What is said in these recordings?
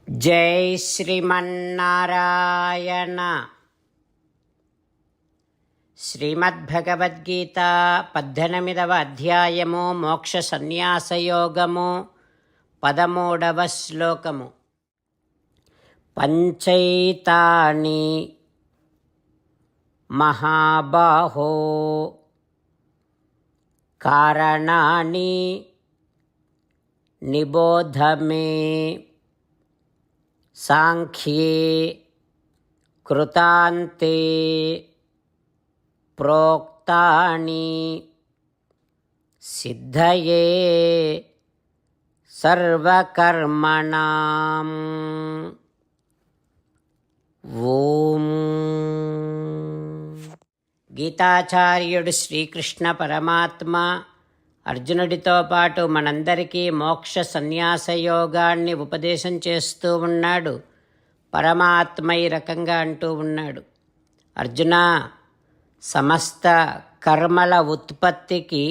జై శ్రీమన్నారాయణ. శ్రీమద్భగవద్గీత 18వ అధ్యాయము మోక్ష సన్యాసయోగము 13వ శ్లోకము. పంచైతాని మహాబాహో కారణాని నిబోధ మే సాంఖ్యే కృతాంతే ప్రోక్తాని సిద్ధయే సర్వకర్మణాం. ఓం. గీతాచార్యుడు శ్రీకృష్ణ పరమాత్మ అర్జునుడితో పాటు మనందరికీ మోక్ష సన్యాస యోగాన్ని ఉపదేశం చేస్తూ ఉన్నాడు. పరమాత్మ ఈ రకంగా అంటూ ఉన్నాడు, అర్జున, సమస్త కర్మల ఉత్పత్తికి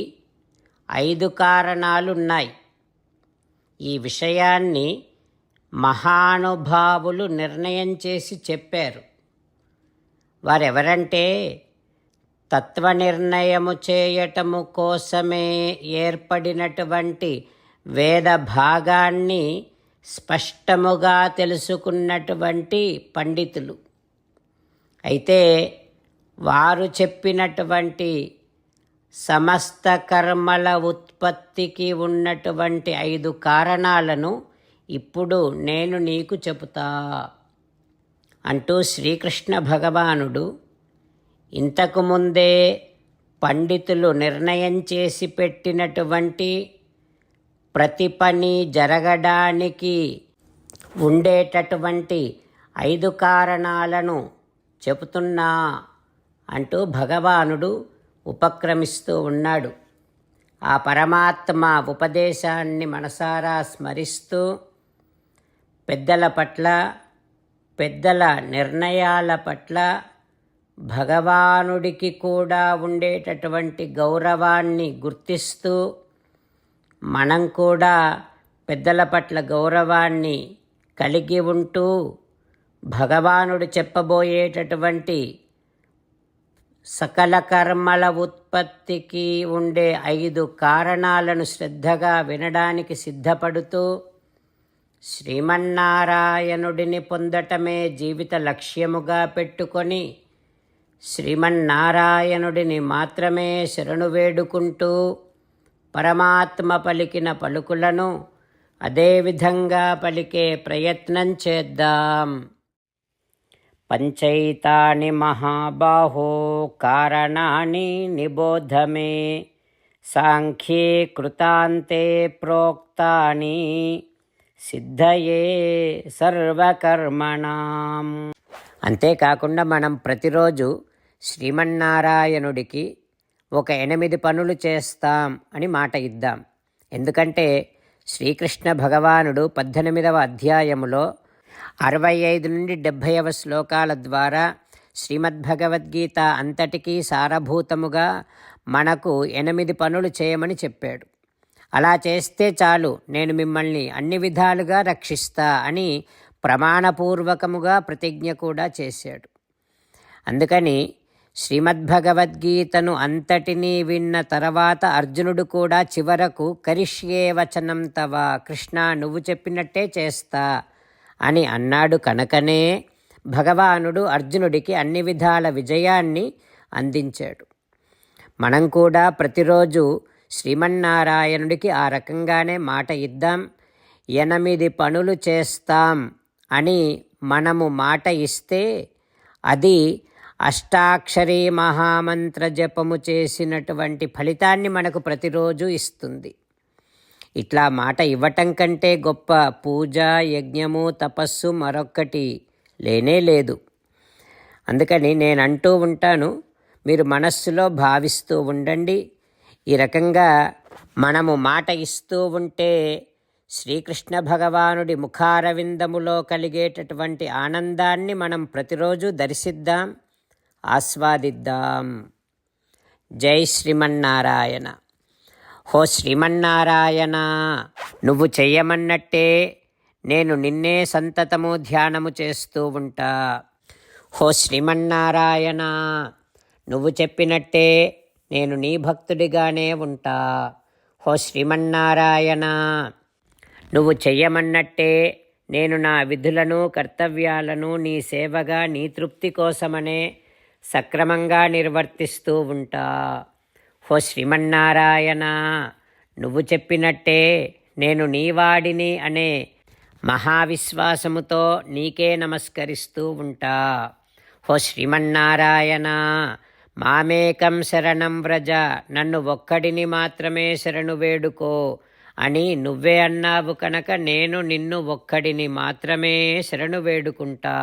5 కారణాలున్నాయి. ఈ విషయాన్ని మహానుభావులు నిర్ణయం చేసి చెప్పారు. వారెవరంటే తత్వనిర్ణయము చేయటము కోసమే ఏర్పడినటువంటి వేద భాగాన్ని స్పష్టముగా తెలుసుకున్నటువంటి పండితులు. అయితే వారు చెప్పినటువంటి సమస్త కర్మల ఉత్పత్తికి ఉన్నటువంటి 5 కారణాలను ఇప్పుడు నేను నీకు చెబుతా అంటూ శ్రీకృష్ణ భగవానుడు ఇంతకు ముందే పండితులు నిర్ణయం చేసి పెట్టినటువంటి ప్రతి పని జరగడానికి ఉండేటటువంటి 5 కారణాలను చెబుతున్నా అంటూ భగవానుడు ఉపక్రమిస్తూ ఉన్నాడు. ఆ పరమాత్మ ఉపదేశాన్ని మనసారా స్మరిస్తూ పెద్దల పట్ల, పెద్దల నిర్ణయాల పట్ల భగవానుడికి కూడా ఉండేటటువంటి గౌరవాన్ని గుర్తిస్తూ మనం కూడా పెద్దల పట్ల గౌరవాన్ని కలిగి ఉంటూ భగవానుడు చెప్పబోయేటటువంటి సకల కర్మల ఉత్పత్తికి ఉండే 5 కారణాలను శ్రద్ధగా వినడానికి సిద్ధపడుతూ శ్రీమన్నారాయణుడిని పొందటమే జీవిత లక్ష్యముగా పెట్టుకొని శ్రీమన్నారాయణుడిని మాత్రమే శరణు వేడుకుంటూ పరమాత్మ పలికిన పలుకులను అదేవిధంగా పలికే ప్రయత్నం చేద్దాం. పంచైతాని మహాబాహో కారణాని నిబోధ మే సాంఖ్యే కృతాంతే ప్రోక్తాని సిద్ధయే సర్వకర్మణాం. అంతేకాకుండా మనం ప్రతిరోజు శ్రీమన్నారాయణుడికి ఒక 8 పనులు చేస్తాం అని మాట ఇద్దాం. ఎందుకంటే శ్రీకృష్ణ భగవానుడు 18వ అధ్యాయములో 65 నుండి 70వ శ్లోకాల ద్వారా శ్రీమద్భగవద్గీత అంతటికీ సారభూతముగా మనకు 8 పనులు చేయమని చెప్పాడు. అలా చేస్తే చాలు, నేను మిమ్మల్ని అన్ని విధాలుగా రక్షిస్తా అని ప్రమాణపూర్వకముగా ప్రతిజ్ఞ కూడా చేశాడు. అందుకని శ్రీమద్భగవద్గీతను అంతటినీ విన్న తర్వాత అర్జునుడు కూడా చివరకు కరిష్యే వచనం తవ, కృష్ణ నువ్వు చెప్పినట్టే చేస్తా అని అన్నాడు. కనుకనే భగవానుడు అర్జునుడికి అన్ని విధాల విజయాన్ని అందించాడు. మనం కూడా ప్రతిరోజు శ్రీమన్నారాయణుడికి ఆ రకంగానే మాట ఇద్దాం. 8 పనులు చేస్తాం అని మనము మాట ఇస్తే అది అష్టాక్షరీ మహామంత్ర జపము చేసినటువంటి ఫలితాన్ని మనకు ప్రతిరోజు ఇస్తుంది. ఇట్లా మాట ఇవ్వటం కంటే గొప్ప పూజ, యజ్ఞము, తపస్సు మరొక్కటి లేనే లేదు. అందుకని నేను అంటూ ఉంటాను, మీరు మనస్సులో భావిస్తూ ఉండండి. ఈ రకంగా మనము మాట ఇస్తూ ఉంటే శ్రీకృష్ణ భగవానుడి ముఖారవిందములో కలిగేటటువంటి ఆనందాన్ని మనం ప్రతిరోజు దర్శిద్దాం, ఆస్వాదిద్దాం. జై శ్రీమన్నారాయణ. హో శ్రీమన్నారాయణ, నువ్వు చెయ్యమన్నట్టే నేను నిన్నే సంతతము ధ్యానము చేస్తూ ఉంటా. హో శ్రీమన్నారాయణ, నువ్వు చెప్పినట్టే నేను నీ భక్తుడిగానే ఉంటా. హో శ్రీమన్నారాయణ, నువ్వు చెయ్యమన్నట్టే నేను నా విధులను కర్తవ్యాలను నీ సేవగా నీ తృప్తి కోసమనే సక్రమంగా నిర్వర్తిస్తూ ఉంటా. హో శ్రీమన్నారాయణ, నువ్వు చెప్పినట్టే నేను నీవాడిని అనే మహావిశ్వాసముతో నీకే నమస్కరిస్తూ ఉంటా. హో శ్రీమన్నారాయణ, మామేకం శరణం వ్రజ, నన్ను ఒక్కడిని మాత్రమే శరణు వేడుకో అని నువ్వే అన్నావు కనుక నేను నిన్ను ఒక్కడిని మాత్రమే శరణు వేడుకుంటా.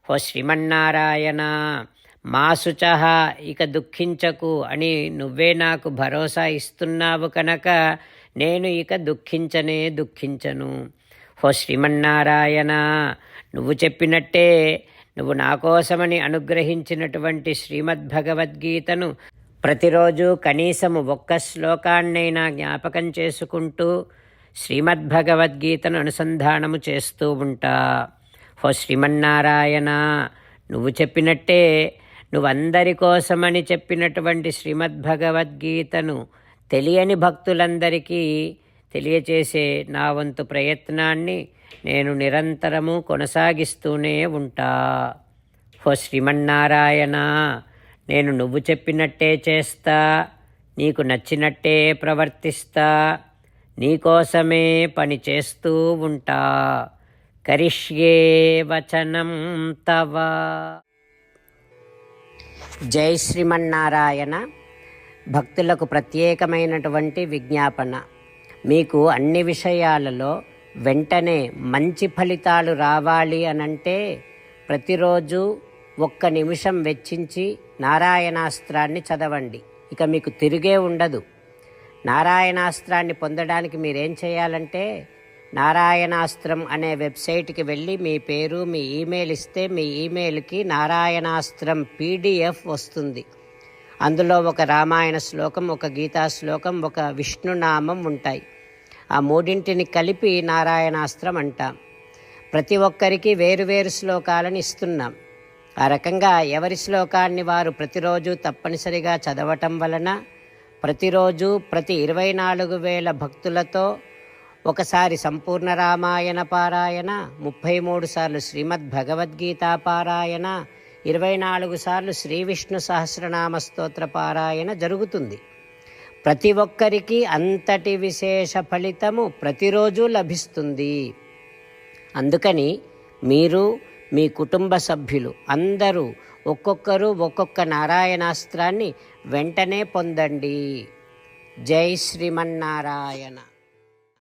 హో శ్రీమన్నారాయణ, మా శుచః, ఇక దుఃఖించకు అని నువ్వే నాకు భరోసా ఇస్తున్నావు కనుక నేను ఇక దుఃఖించను. హో శ్రీమన్నారాయణ, నువ్వు చెప్పినట్టే నువ్వు నా కోసమని అనుగ్రహించినటువంటి శ్రీమద్భగవద్గీతను ప్రతిరోజు కనీసము ఒక్క శ్లోకాన్నైనా జ్ఞాపకం చేసుకుంటూ శ్రీమద్భగవద్గీతను అనుసంధానము చేస్తూ ఉంటా. హో శ్రీమన్నారాయణ, నువ్వు చెప్పినట్టే నువ్వందరి కోసమని చెప్పినటువంటి శ్రీమద్భగవద్గీతను తెలియని భక్తులందరికీ తెలియచేసే నా వంతు ప్రయత్నాన్ని నేను నిరంతరము కొనసాగిస్తూనే ఉంటా. హో శ్రీమన్నారాయణ, నేను నువ్వు చెప్పినట్టే చేస్తా, నీకు నచ్చినట్టే ప్రవర్తిస్తా, నీకోసమే పని చేస్తూ ఉంటా. కరిష్యే వచనం తవ. జై శ్రీమన్నారాయణ. భక్తులకు ప్రత్యేకమైనటువంటి విజ్ఞాపన. మీకు అన్ని విషయాలలో వెంటనే మంచి ఫలితాలు రావాలి అనంటే ప్రతిరోజు 1 నిమిషం వెచ్చించి నారాయణాస్త్రాన్ని చదవండి. ఇక మీకు తిరిగే ఉండదు. నారాయణాస్త్రాన్ని పొందడానికి మీరేం చేయాలంటే నారాయణాస్త్రం అనే వెబ్సైట్కి వెళ్ళి మీ పేరు మీ ఈమెయిల్ ఇస్తే మీ ఈమెయిల్కి నారాయణాస్త్రం PDF వస్తుంది. అందులో ఒక రామాయణ శ్లోకం, ఒక గీతా శ్లోకం, ఒక విష్ణునామం ఉంటాయి. ఆ మూడింటిని కలిపి నారాయణాస్త్రం అంటాం. ప్రతి ఒక్కరికి వేరువేరు శ్లోకాలను ఇస్తున్నాం. ఆ రకంగా ఎవరి శ్లోకాన్ని వారు ప్రతిరోజు తప్పనిసరిగా చదవటం వలన ప్రతిరోజు ప్రతి 24,000 భక్తులతో ఒకసారి సంపూర్ణ రామాయణ పారాయణ, 33 సార్లు శ్రీమద్భగవద్గీత పారాయణ, 24 సార్లు శ్రీ విష్ణు సహస్రనామ స్తోత్ర పారాయణ జరుగుతుంది. ప్రతి ఒక్కరికి అంతటి విశేష ఫలితము ప్రతిరోజు లభిస్తుంది. అందుకని మీరు మీ కుటుంబ సభ్యులు అందరూ ఒక్కొక్కరు ఒక్కొక్క నారాయణాస్త్రాన్ని వెంటనే పొందండి. జై శ్రీమన్నారాయణ.